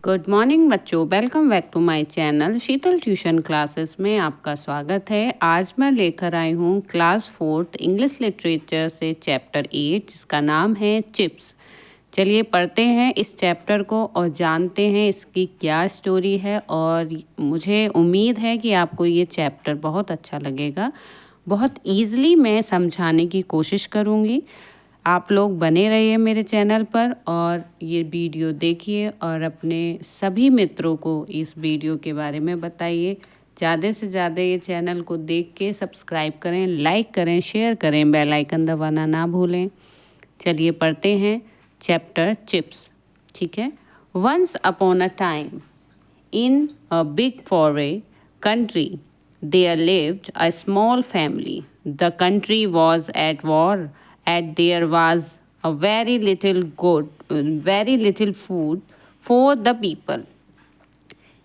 Good morning बच्चों, welcome back to my channel Sheetal tuition classes में आपका स्वागत है। आज मैं लेकर आई हूँ क्लास 4th इंग्लिश लिटरेचर से चैप्टर 8 जिसका नाम है चिप्स। चलिए पढ़ते हैं इस चैप्टर को और जानते हैं इसकी क्या स्टोरी है। और मुझे उम्मीद है कि आपको ये चैप्टर बहुत अच्छा लगेगा। बहुत ईज़िली मैं समझाने की कोशिश करूँगी। आप लोग बने रहिए मेरे चैनल पर और ये वीडियो देखिए और अपने सभी मित्रों को इस वीडियो के बारे में बताइए। ज़्यादा से ज़्यादा ये चैनल को देख के सब्सक्राइब करें, लाइक करें, शेयर करें, बेल आइकन दबाना ना भूलें। चलिए पढ़ते हैं चैप्टर चिप्स। ठीक है। Once upon a time in a big foreign country there lived a small family. The country was at war and there was a very little food for the people.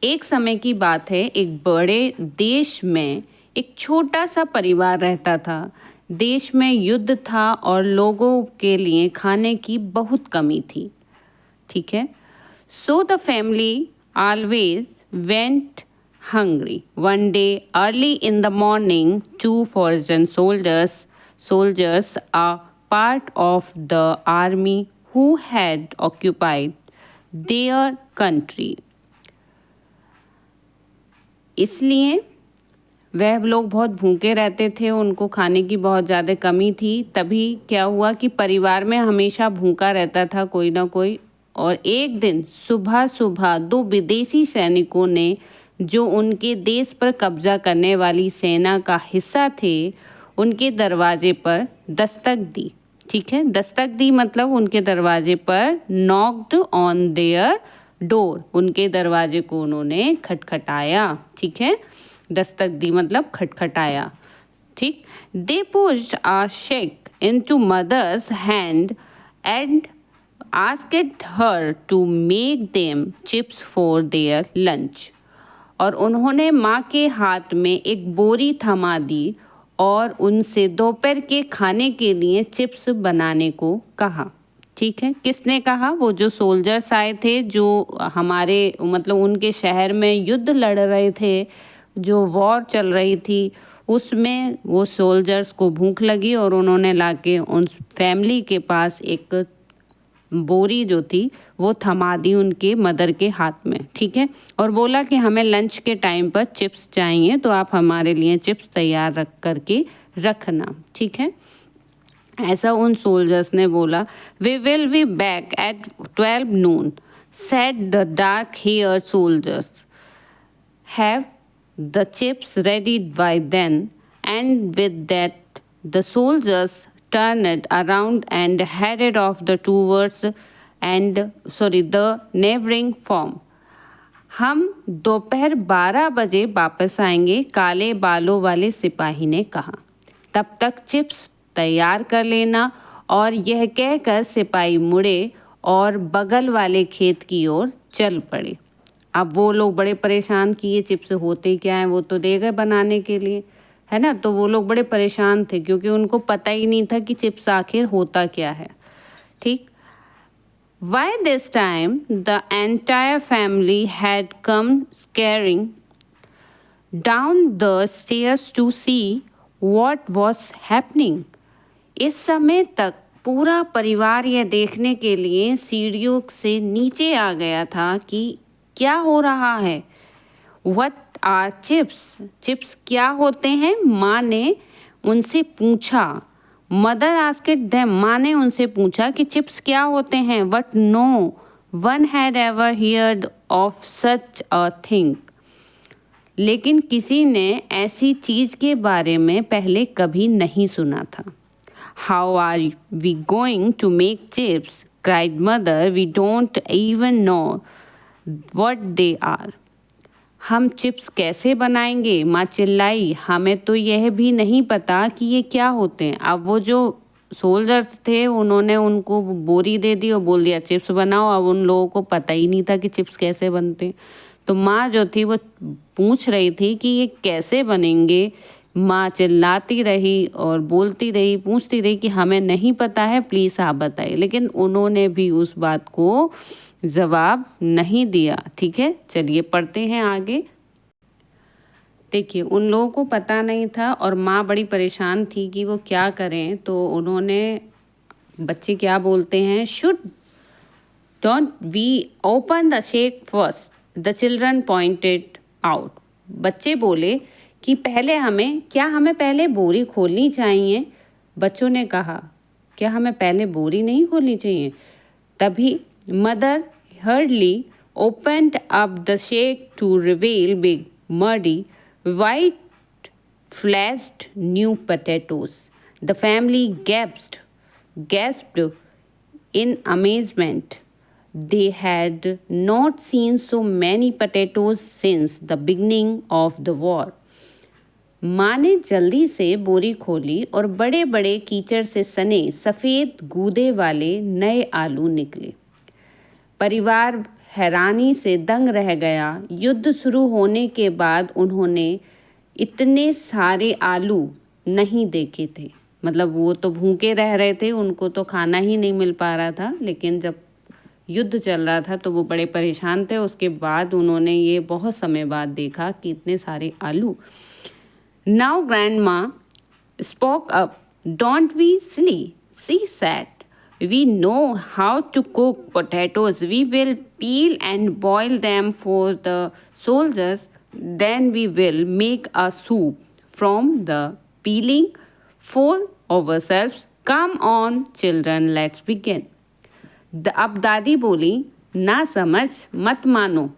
एक समय की बात है, एक बड़े देश में एक छोटा सा परिवार रहता था। देश में युद्ध था और लोगों के लिए खाने की बहुत कमी थी। ठीक है। So the family always went hungry. One day early in the morning, two foreign soldiers, a part of the army who had occupied their country. इसलिए वह लोग बहुत भूखे रहते थे, उनको खाने की बहुत ज़्यादा कमी थी। तभी क्या हुआ कि परिवार में हमेशा भूखा रहता था कोई ना कोई। और एक दिन सुबह सुबह दो विदेशी सैनिकों ने, जो उनके देश पर कब्जा करने वाली सेना का हिस्सा थे, उनके दरवाजे पर दस्तक दी। ठीक है। दस्तक दी मतलब उनके दरवाजे पर नॉक्ड ऑन देयर डोर, उनके दरवाजे को उन्होंने खटखटाया। ठीक है। दस्तक दी मतलब खटखटाया। ठीक। They pushed a shake into mother's hand and asked her to make them chips for their lunch. और उन्होंने माँ के हाथ में एक बोरी थमा दी और उनसे दोपहर के खाने के लिए चिप्स बनाने को कहा। ठीक है। किसने कहा? वो जो सोल्जर्स आए थे, जो हमारे मतलब उनके शहर में युद्ध लड़ रहे थे, जो वॉर चल रही थी, उसमें वो सोल्जर्स को भूख लगी और उन्होंने लाके उन फैमिली के पास एक बोरी जो थी वो थमा दी उनके मदर के हाथ में। ठीक है। और बोला कि हमें लंच के टाइम पर चिप्स चाहिए, तो आप हमारे लिए चिप्स तैयार रख करके रखना। ठीक है। ऐसा उन सोल्जर्स ने बोला। We will be back at 12 noon, said the dark haired soldiers. Have the chips ready by then. And with that the soldiers turned around and headed off the neighboring farm. हम दोपहर 12 बजे वापस आएंगे, काले बालों वाले सिपाही ने कहा। तब तक चिप्स तैयार कर लेना। और यह कहकर सिपाही मुड़े और बगल वाले खेत की ओर चल पड़े। अब वो लोग बड़े परेशान कि ये चिप्स होते क्या हैं, वो तो दे गए बनाने के लिए, है ना। तो वो लोग बड़े परेशान थे क्योंकि उनको पता ही नहीं था कि चिप्स आखिर होता क्या है। ठीक। By this time the entire family had come scaring down the stairs to see what was happening. इस समय तक पूरा परिवार यह देखने के लिए सीढ़ियों से नीचे आ गया था कि क्या हो रहा है। What are chips? चिप्स क्या होते हैं? माँ ने उनसे पूछा। मदर आस्क्ड देम, माँ ने उनसे पूछा कि चिप्स क्या होते हैं। But no one had ever heard of such a thing. लेकिन किसी ने ऐसी चीज़ के बारे में पहले कभी नहीं सुना था। How are we going to make chips? cried mother. We don't even know what they are. हम चिप्स कैसे बनाएंगे? माँ चिल्लाई। हमें तो यह भी नहीं पता कि ये क्या होते हैं। अब वो जो सोल्जर्स थे उन्होंने उनको बोरी दे दी और बोल दिया चिप्स बनाओ। अब उन लोगों को पता ही नहीं था कि चिप्स कैसे बनते हैं। तो माँ जो थी वो पूछ रही थी कि ये कैसे बनेंगे, माँ चिल्लाती रही और बोलती रही, पूछती रही कि हमें नहीं पता है, प्लीज़ आप बताइए, लेकिन उन्होंने भी उस बात को जवाब नहीं दिया। ठीक है, चलिए पढ़ते हैं आगे। देखिए, उन लोगों को पता नहीं था और माँ बड़ी परेशान थी कि वो क्या करें, तो उन्होंने, बच्चे क्या बोलते हैं, should don't we open the shack first, the children pointed out. बच्चे बोले कि हमें पहले बोरी खोलनी चाहिए। बच्चों ने कहा, क्या हमें पहले बोरी नहीं खोलनी चाहिए? तभी mother hardly opened up the shake to reveal big, muddy, white, fleshed new potatoes. The family gasped in amazement. They had not seen so many potatoes since the beginning of the war. माँ ने जल्दी से बोरी खोली और बड़े बड़े कीचड़ से सने सफ़ेद गूदे वाले नए आलू निकले। परिवार हैरानी से दंग रह गया। युद्ध शुरू होने के बाद उन्होंने इतने सारे आलू नहीं देखे थे। मतलब वो तो भूखे रह रहे थे, उनको तो खाना ही नहीं मिल पा रहा था, लेकिन जब युद्ध चल रहा था तो वो बड़े परेशान थे। उसके बाद उन्होंने ये बहुत समय बाद देखा कि इतने सारे आलू। Now grandma spoke up. Don't be silly, she said. We know how to cook potatoes. We will peel and boil them for the soldiers. Then we will make a soup from the peeling for ourselves. Come on, children, let's begin. अब दादी बोली, ना समझ मत मानो,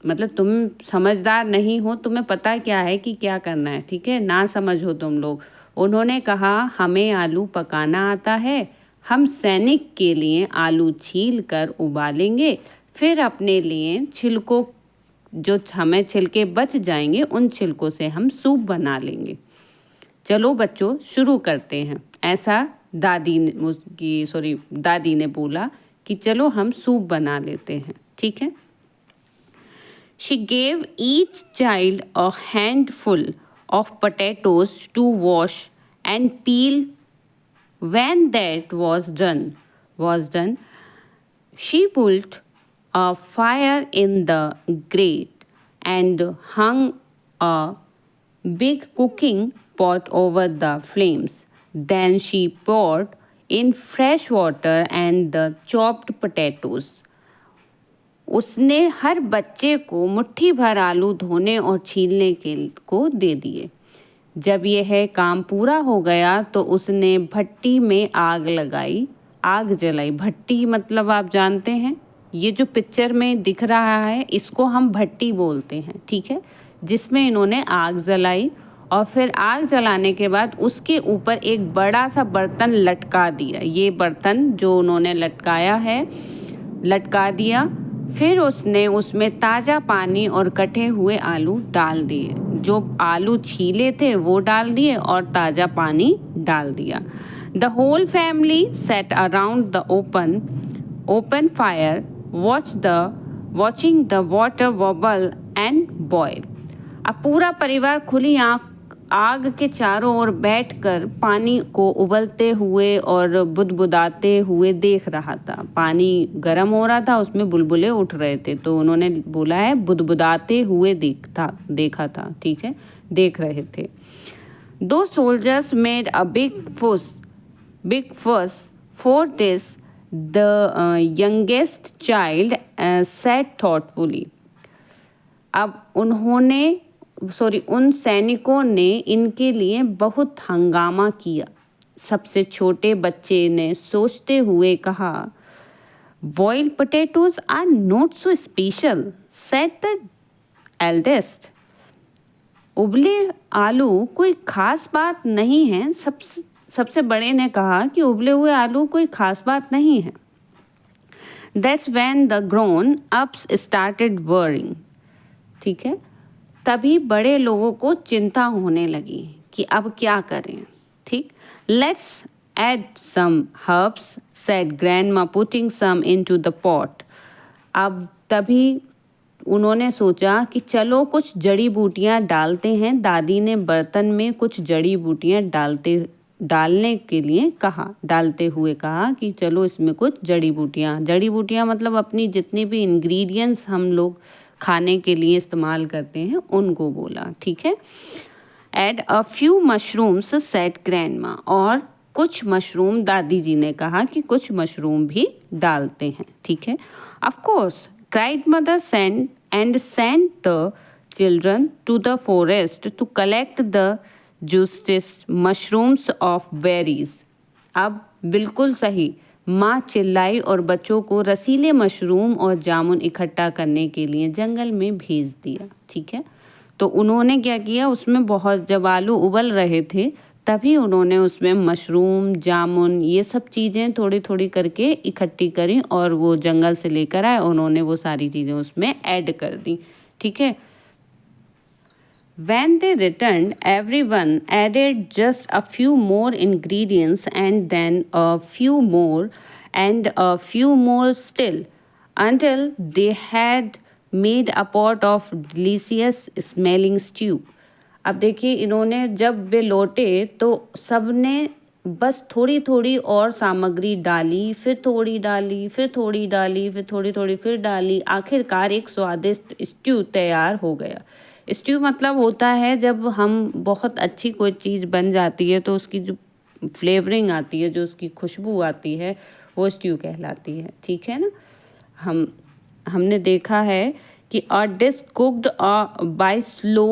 मतलब तुम समझदार नहीं हो, तुम्हें पता क्या है कि क्या करना है, ठीक है, ना समझ हो तुम लोग। उन्होंने कहा, हमें आलू पकाना आता है, हम सैनिक के लिए आलू छील कर उबालेंगे, फिर अपने लिए छिलकों, जो हमें छिलके बच जाएंगे, उन छिलकों से हम सूप बना लेंगे। चलो बच्चों शुरू करते हैं। ऐसा दादी ने बोला कि चलो हम सूप बना लेते हैं, ठीक है। She gave each child a handful of potatoes to wash and peel. When that was done, she built a fire in the grate and hung a big cooking pot over the flames. Then she poured in fresh water and the chopped potatoes. उसने हर बच्चे को मुट्ठी भर आलू धोने और छीलने को दे दिए। जब यह काम पूरा हो गया तो उसने भट्टी में आग जलाई। भट्टी मतलब आप जानते हैं, ये जो पिक्चर में दिख रहा है इसको हम भट्टी बोलते हैं, ठीक है, जिसमें इन्होंने आग जलाई और फिर आग जलाने के बाद उसके ऊपर एक बड़ा सा बर्तन लटका दिया। ये बर्तन जो उन्होंने लटका दिया। फिर उसने उसमें ताज़ा पानी और कटे हुए आलू डाल दिए। जो आलू छीले थे वो डाल दिए और ताज़ा पानी डाल दिया। The whole family sat around the open fire watching the water bubble and boil. अब पूरा परिवार खुली आग के चारों ओर बैठकर पानी को उबलते हुए और बुदबुदाते हुए देख रहा था। पानी गर्म हो रहा था, उसमें बुलबुले उठ रहे थे, तो उन्होंने बोला है बुदबुदाते हुए देखा था, ठीक है, देख रहे थे। दो सोल्जर्स मेड अ बिग फुस for this, the youngest child said thoughtfully. अब उन सैनिकों ने इनके लिए बहुत हंगामा किया। सबसे छोटे बच्चे ने सोचते हुए कहा, boiled potatoes are not so special, said the eldest. उबले आलू कोई खास बात नहीं है। सबसे बड़े ने कहा कि उबले हुए आलू कोई खास बात नहीं है। That's when the grown ups started worrying. ठीक है, तभी बड़े लोगों को चिंता होने लगी कि अब क्या करें, ठीक। Let's add some herbs, said grandma, putting some into the pot. अब तभी उन्होंने सोचा कि चलो कुछ जड़ी बूटियां डालते हैं। दादी ने बर्तन में कुछ जड़ी बूटियां डालने के लिए कहा, डालते हुए कहा कि चलो इसमें कुछ जड़ी बूटियां मतलब अपनी जितनी भी इंग्रेडिएंट्स हम लोग खाने के लिए इस्तेमाल करते हैं उनको बोला, ठीक है। Add a few mushrooms said grandma, और कुछ मशरूम, दादी जी ने कहा कि कुछ मशरूम भी डालते हैं, ठीक है। Of course cried mother sent the children to the forest to collect the juiciest mushrooms of berries। अब बिल्कुल सही, माँ चिल्लाई और बच्चों को रसीले मशरूम और जामुन इकट्ठा करने के लिए जंगल में भेज दिया, ठीक है। तो उन्होंने क्या किया, उसमें बहुत, जब आलू उबल रहे थे तभी उन्होंने उसमें मशरूम, जामुन, ये सब चीज़ें थोड़ी थोड़ी करके इकट्ठी करी और वो जंगल से लेकर आए। उन्होंने वो सारी चीज़ें उसमें ऐड कर दी, ठीक है। When they returned, everyone added just a few more ingredients and then a few more and a few more still until they had made a pot of delicious smelling stew। अब देखिए, इन्होंने जब वे लौटे तो सबने बस थोड़ी थोड़ी और सामग्री डाली, फिर थोड़ी डाली, फिर थोड़ी डाली, फिर थोड़ी थोड़ी फिर डाली। आखिरकार एक स्वादिष्ट स्ट्यू तैयार हो गया। स्ट्यू मतलब होता है जब हम बहुत अच्छी कोई चीज़ बन जाती है तो उसकी जो फ्लेवरिंग आती है, जो उसकी खुशबू आती है, वो स्ट्यू कहलाती है, ठीक है ना। हमने देखा है कि अ dish cooked bye slow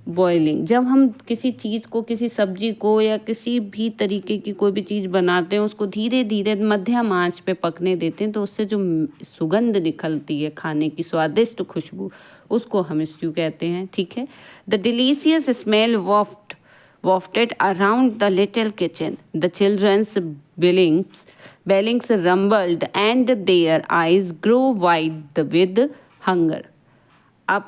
boiling, जब हम किसी चीज़ को, किसी सब्जी को या किसी भी तरीके की कोई भी चीज़ बनाते हैं, उसको धीरे धीरे मध्यम आंच पे पकने देते हैं तो उससे जो सुगंध निकलती है, खाने की स्वादिष्ट खुशबू, उसको हम स्ट्यू कहते हैं, ठीक है। The delicious smell wafted around the little kitchen. The children's bellings rumbled and their eyes grew wide with hunger। अब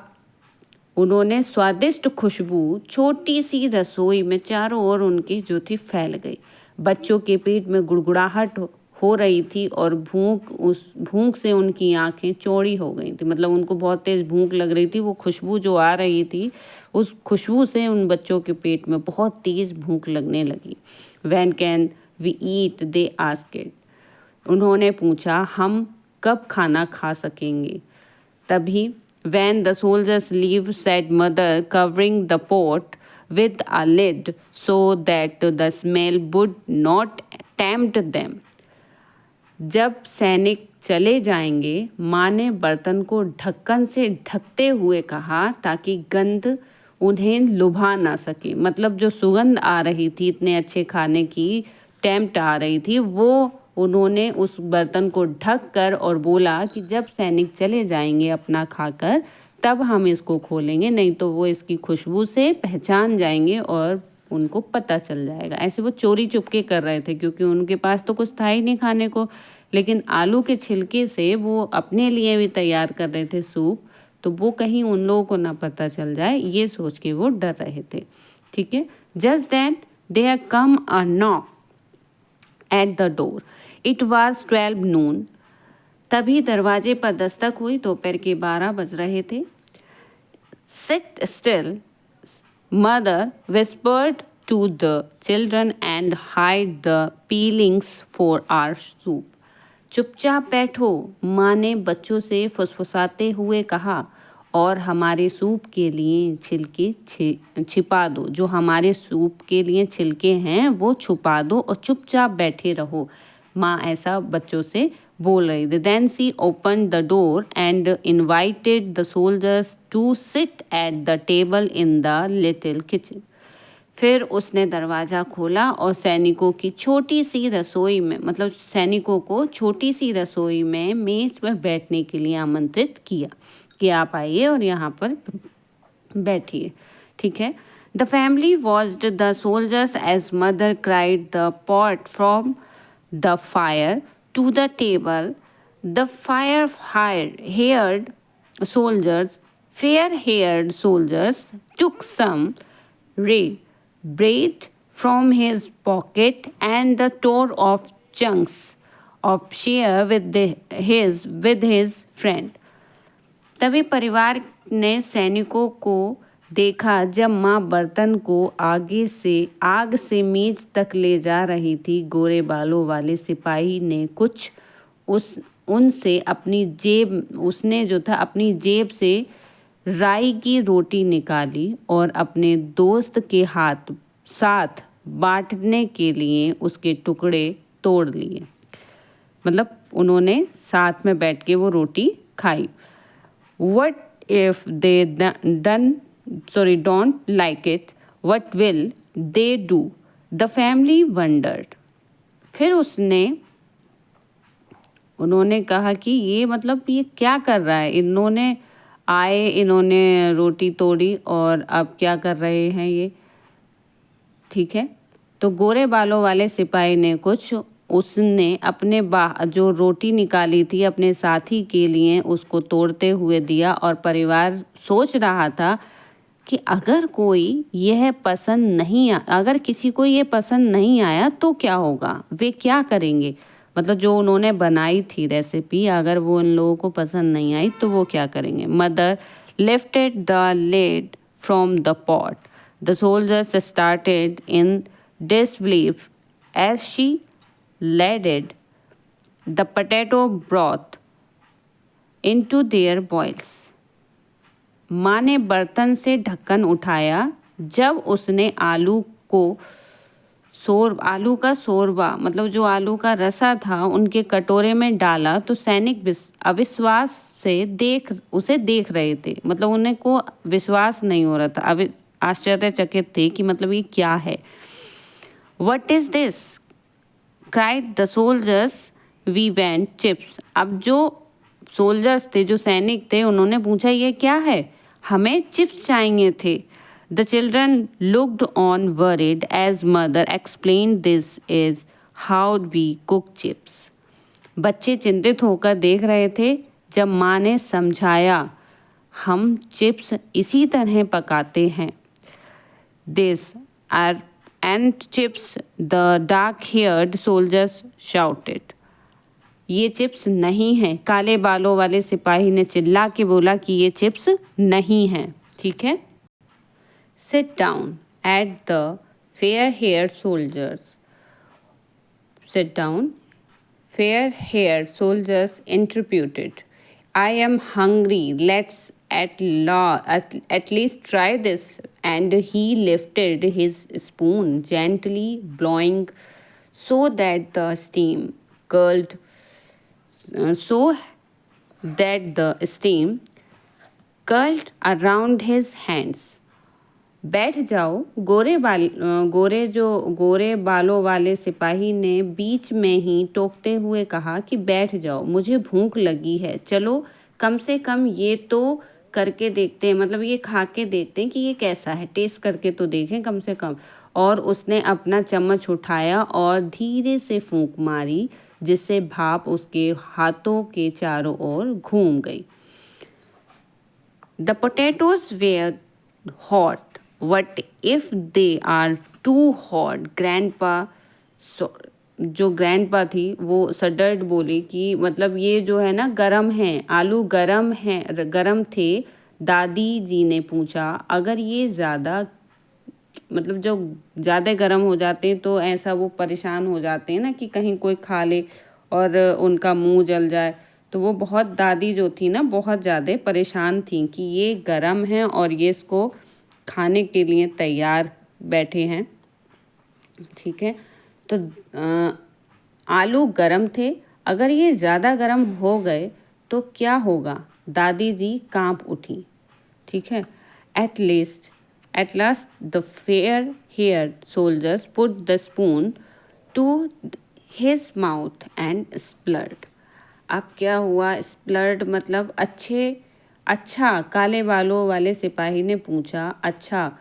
उन्होंने स्वादिष्ट खुशबू छोटी सी रसोई में चारों ओर उनकी जो थी फैल गई। बच्चों के पेट में गुड़गुड़ाहट हो रही थी और भूख से उनकी आंखें चौड़ी हो गई थी, मतलब उनको बहुत तेज भूख लग रही थी। वो खुशबू जो आ रही थी, उस खुशबू से उन बच्चों के पेट में बहुत तेज भूख लगने लगी। When can we eat, they asked. उन्होंने पूछा, हम कब खाना खा सकेंगे। तभी when the soldiers leave, said mother, covering the pot with a lid so that the smell would not tempt them। जब सैनिक चले जाएंगे, माँ ने बर्तन को ढक्कन से ढकते हुए कहा ताकि गंध उन्हें लुभा ना सके। मतलब जो सुगंध आ रही थी इतने अच्छे खाने की, टेम्प्ट आ रही थी, वो उन्होंने उस बर्तन को ढक कर और बोला कि जब सैनिक चले जाएंगे अपना खाकर तब हम इसको खोलेंगे, नहीं तो वो इसकी खुशबू से पहचान जाएंगे और उनको पता चल जाएगा। ऐसे वो चोरी चुपके कर रहे थे क्योंकि उनके पास तो कुछ था ही नहीं खाने को, लेकिन आलू के छिलके से वो अपने लिए भी तैयार कर रहे थे सूप, तो वो कहीं उन लोगों को ना पता चल जाए, ये सोच के वो डर रहे थे, ठीक है। Just then there came a knock at the door. It was 12 noon। तभी दरवाजे पर दस्तक हुई। दोपहर के 12 बज रहे थे। Sit still, mother whispered to the children and hide the peelings for our soup. चुपचाप बैठो, माँ ने बच्चों से फुसफुसाते हुए कहा, और हमारे सूप के लिए छिलके छिपा दो। जो हमारे सूप के लिए छिलके हैं वो छुपा दो और चुपचाप बैठे रहो। माँ ऐसा बच्चों से बोल रही थी। Then she open the door and invited the soldiers to sit at the table in the little kitchen. फिर उसने दरवाज़ा खोला और सैनिकों की छोटी सी रसोई में, मतलब सैनिकों को छोटी सी रसोई में मेज़ पर बैठने के लिए आमंत्रित किया कि आप आइए और यहाँ पर बैठिए, ठीक है। The family watched the soldiers as mother carried the pot from the fire to the table। The fair-haired soldiers took some bread from his pocket and the tore off chunks of share with his friend। तभी परिवार ने सैनिकों को देखा जब माँ बर्तन को आग से मेज तक ले जा रही थी। गोरे बालों वाले सिपाही ने कुछ उस उनसे अपनी जेब उसने जो था अपनी जेब से राई की रोटी निकाली और अपने दोस्त के साथ बांटने के लिए उसके टुकड़े तोड़ लिए। मतलब उन्होंने साथ में बैठ के वो रोटी खाई। What if they don't like it? What will they do? The family wondered. फिर उन्होंने कहा कि ये मतलब ये क्या कर रहा है, इन्होंने रोटी तोड़ी और अब क्या कर रहे हैं ये। ठीक है, तो गोरे बालों वाले सिपाही ने उसने अपने जो रोटी निकाली थी अपने साथी के लिए उसको तोड़ते हुए दिया। और परिवार सोच रहा था कि अगर किसी को ये पसंद नहीं आया तो क्या होगा, वे क्या करेंगे। मतलब जो उन्होंने बनाई थी रेसिपी, अगर वो उन लोगों को पसंद नहीं आई तो वो क्या करेंगे। Mother lifted the lid from the pot. The soldiers started in disbelief as she ladled the potato broth into their boils. माँ ने बर्तन से ढक्कन उठाया जब उसने आलू का शोरबा मतलब जो आलू का रसा था उनके कटोरे में डाला तो सैनिक अविश्वास से उसे देख रहे थे। मतलब उन्हें को विश्वास नहीं हो रहा था, आश्चर्यचकित थे कि मतलब ये क्या है। What is this? cried the soldiers. We want chips. अब जो सोल्जर्स थे, जो सैनिक थे, उन्होंने पूछा ये क्या है, हमें चिप्स चाहिए थे। The children looked on worried as mother explained this is how we cook chips. बच्चे चिंतित होकर देख रहे थे जब माँ ने समझाया हम चिप्स इसी तरह पकाते हैं। These are and chips, the dark-haired soldiers shouted. ये चिप्स नहीं हैं, काले बालों वाले सिपाही ने चिल्ला के बोला कि ये चिप्स नहीं हैं। ठीक है। Sit down at the fair-haired soldiers. Sit down. Fair-haired soldiers interpreted. I am hungry. Let's at least try this. And he lifted his spoon gently, blowing so that the steam curled around his hands. बैठ जाओ। गोरे बालों वाले सिपाही ने बीच में ही टोकते हुए कहा कि बैठ जाओ, मुझे भूख लगी है, चलो कम से कम ये तो करके देखते हैं, मतलब ये खा के देखते हैं कि ये कैसा है, टेस्ट करके तो देखें कम से कम। और उसने अपना चम्मच उठाया और धीरे से फूंक मारी जिससे भाप उसके हाथों के चारों ओर घूम गई। The potatoes were hot. What if they are too hot? जो ग्रैंडपा थी वो सडर्ड बोली कि मतलब ये जो है ना गरम है, आलू गरम थे। दादी जी ने पूछा अगर ये ज़्यादा मतलब जो ज़्यादा गर्म हो जाते हैं तो ऐसा वो परेशान हो जाते हैं ना कि कहीं कोई खा ले और उनका मुंह जल जाए। तो वो दादी जो थी ना बहुत ज़्यादा परेशान थी कि ये गरम है और ये इसको खाने के लिए तैयार बैठे हैं। ठीक है, तो आलू गरम थे, अगर ये ज़्यादा गरम हो गए तो क्या होगा। दादी जी कांप उठी। ठीक है। At last the fair-haired soldiers put the spoon to his mouth and splurred. अब क्या हुआ, splurred मतलब अच्छा। काले बालों वाले सिपाही ने पूछा अच्छा।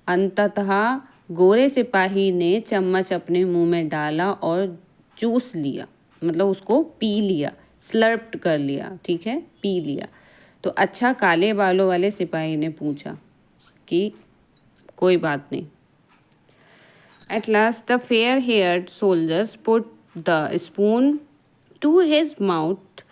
अंततः गोरे सिपाही ने चम्मच अपने मुंह में डाला और चूस लिया, मतलब उसको पी लिया, स्लर्प्ड कर लिया। ठीक है, पी लिया। तो अच्छा काले बालों वाले सिपाही ने पूछा कि कोई बात नहीं। At last the fair-haired soldiers put the spoon to his mouth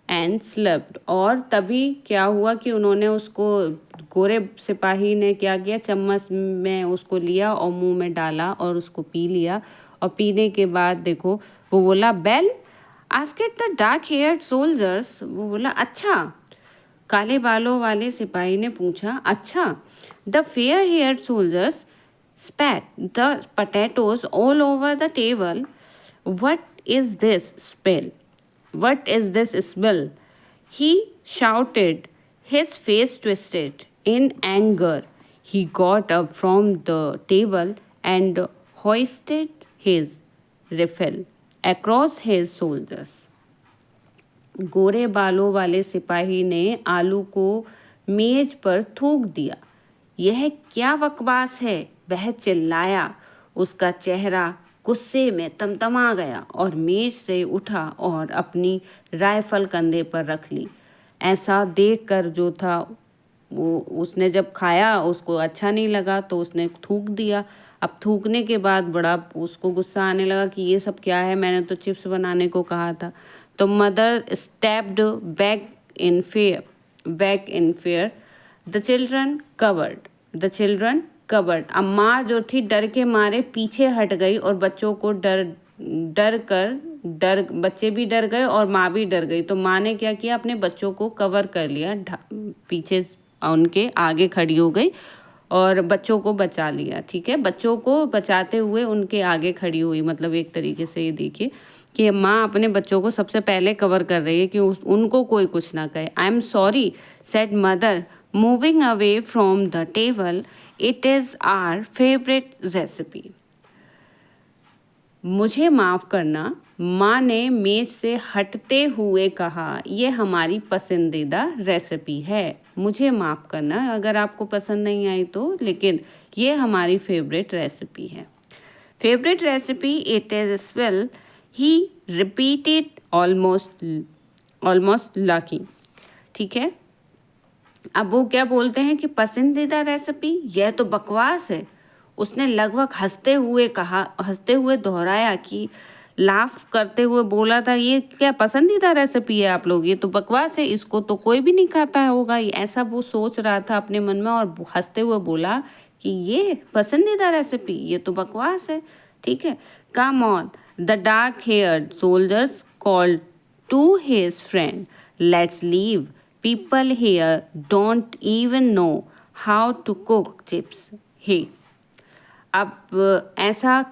and slept. और तभी क्या हुआ कि उन्होंने उसको, गोरे सिपाही ने क्या किया, चम्मच में उसको लिया और मुंह में डाला और उसको पी लिया। और पीने के बाद देखो वो बोला well asked the dark haired soldiers, वो बोला अच्छा, काले बालों वाले सिपाही ने पूछा अच्छा। The fair heard soldiers spat the potatoes all over the table. What is this smell? What is this smell? He shouted, his face twisted in anger. He got up from the table and hoisted his rifle across his shoulders. गोरे बालों वाले सिपाही ने आलू को मेज पर थूक दिया। यह क्या बकवास है, वह चिल्लाया। उसका चेहरा गुस्से में तमतमा गया और मेज से उठा और अपनी राइफल कंधे पर रख ली। ऐसा देखकर जो था वो, उसने जब खाया उसको अच्छा नहीं लगा तो उसने थूक दिया। अब थूकने के बाद बड़ा उसको गुस्सा आने लगा कि ये सब क्या है, मैंने तो चिप्स बनाने को कहा था। तो mother stepped back in fair the children covered. अब माँ जो थी डर के मारे पीछे हट गई और बच्चों को बच्चे भी डर गए और माँ भी डर गई। तो माँ ने क्या किया, अपने बच्चों को कवर कर लिया, पीछे उनके आगे खड़ी हो गई और बच्चों को बचा लिया। ठीक है, बच्चों को बचाते हुए उनके आगे खड़ी हुई। मतलब एक तरीके से ये देखिए कि माँ अपने बच्चों को सबसे पहले कवर कर रही है कि उनको कोई कुछ ना कहे। I am sorry said mother moving away from the table, it is our favourite recipe. मुझे माफ़ करना, माँ ने मेज से हटते हुए कहा, ये हमारी पसंदीदा रेसिपी है। मुझे माफ़ करना अगर आपको पसंद नहीं आई तो, लेकिन ये हमारी फेवरेट रेसिपी है। Favourite recipe it is swell, he repeated almost lucky. ठीक है, अब वो क्या बोलते हैं कि पसंदीदा रेसिपी, यह तो बकवास है। उसने लगभग हंसते हुए दोहराया कि लाफ करते हुए बोला था, ये क्या पसंदीदा रेसिपी है आप लोग, ये तो बकवास है, इसको तो कोई भी नहीं खाता होगा। ऐसा वो सोच रहा था अपने मन में और हंसते हुए बोला कि ये पसंदीदा रेसिपी, ये तो बकवास है। ठीक है, come on the dark haired soldiers called to his friend, let's leave, people here don't even know how to cook chips. हे, अब ऐसा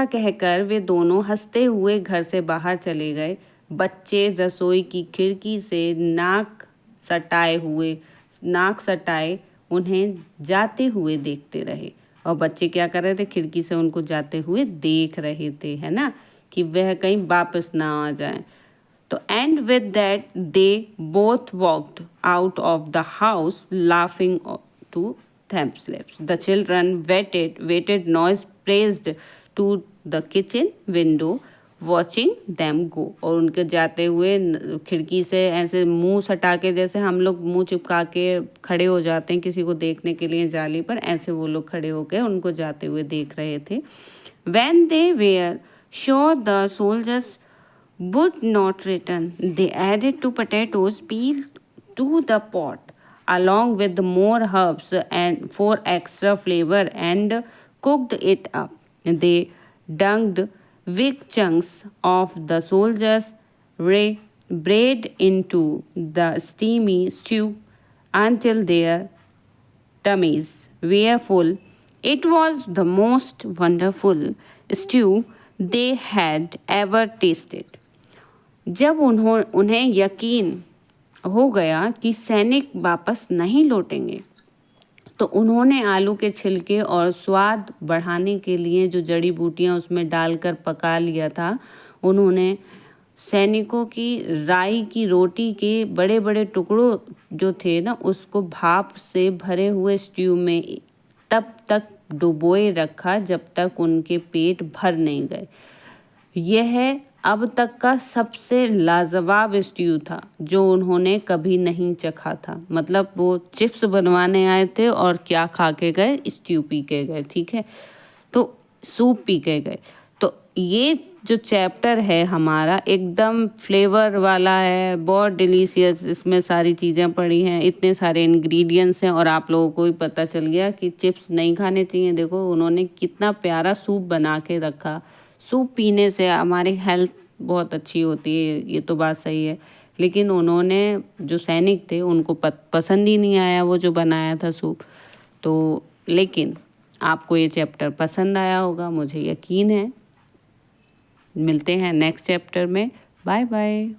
कहकर वे दोनों हंसते हुए घर से बाहर चले गए। बच्चे रसोई की खिड़की से नाक सटाए उन्हें जाते हुए देखते रहे। और बच्चे क्या कर रहे थे, खिड़की से उनको जाते हुए देख रहे थे, है ना, कि वह कहीं वापस ना आ जाए। तो and with that they both walked out of the house laughing to themselves. The children waited noise praised to the kitchen window watching them go. और उनके जाते हुए खिड़की से ऐसे मुंह सटा के, जैसे हम लोग मुंह चिपका के खड़े हो जाते हैं किसी को देखने के लिए जाली पर, ऐसे वो लोग खड़े होकर उनको जाते हुए देख रहे थे। When they were sure the soldiers would not return, they added 2 potatoes peeled to the pot along with more herbs and for extra flavor and cooked it up. They dunked big chunks of the soldiers' bread into the steamy stew until their tummies were full. It was the most wonderful stew they had ever tasted. जब उन्हें यकीन हो गया कि सैनिक वापस नहीं लौटेंगे, तो उन्होंने आलू के छिलके और स्वाद बढ़ाने के लिए जो जड़ी बूटियां उसमें डालकर पका लिया था, उन्होंने सैनिकों की राई की रोटी के बड़े बड़े टुकड़ों जो थे ना, उसको भाप से भरे हुए स्ट्यू में तब तक डुबोए रखा जब तक उनके पेट भर नहीं गए। यह अब तक का सबसे लाजवाब स्ट्यू था जो उन्होंने कभी नहीं चखा था। मतलब वो चिप्स बनवाने आए थे और क्या खा के गए, स्ट्यू पी के गए। ठीक है, तो सूप पी के गए। तो ये जो चैप्टर है हमारा एकदम फ्लेवर वाला है, बहुत डिलीशियस। इसमें सारी चीज़ें पड़ी हैं, इतने सारे इंग्रेडिएंट्स हैं और आप लोगों को भी पता चल गया कि चिप्स नहीं खाने चाहिए। देखो उन्होंने कितना प्यारा सूप बना के रखा। सूप पीने से हमारी हेल्थ बहुत अच्छी होती है, ये तो बात सही है, लेकिन उन्होंने जो सैनिक थे उनको पसंद ही नहीं आया वो जो बनाया था सूप। तो लेकिन आपको ये चैप्टर पसंद आया होगा, मुझे यकीन है। मिलते हैं नेक्स्ट चैप्टर में। Bye bye.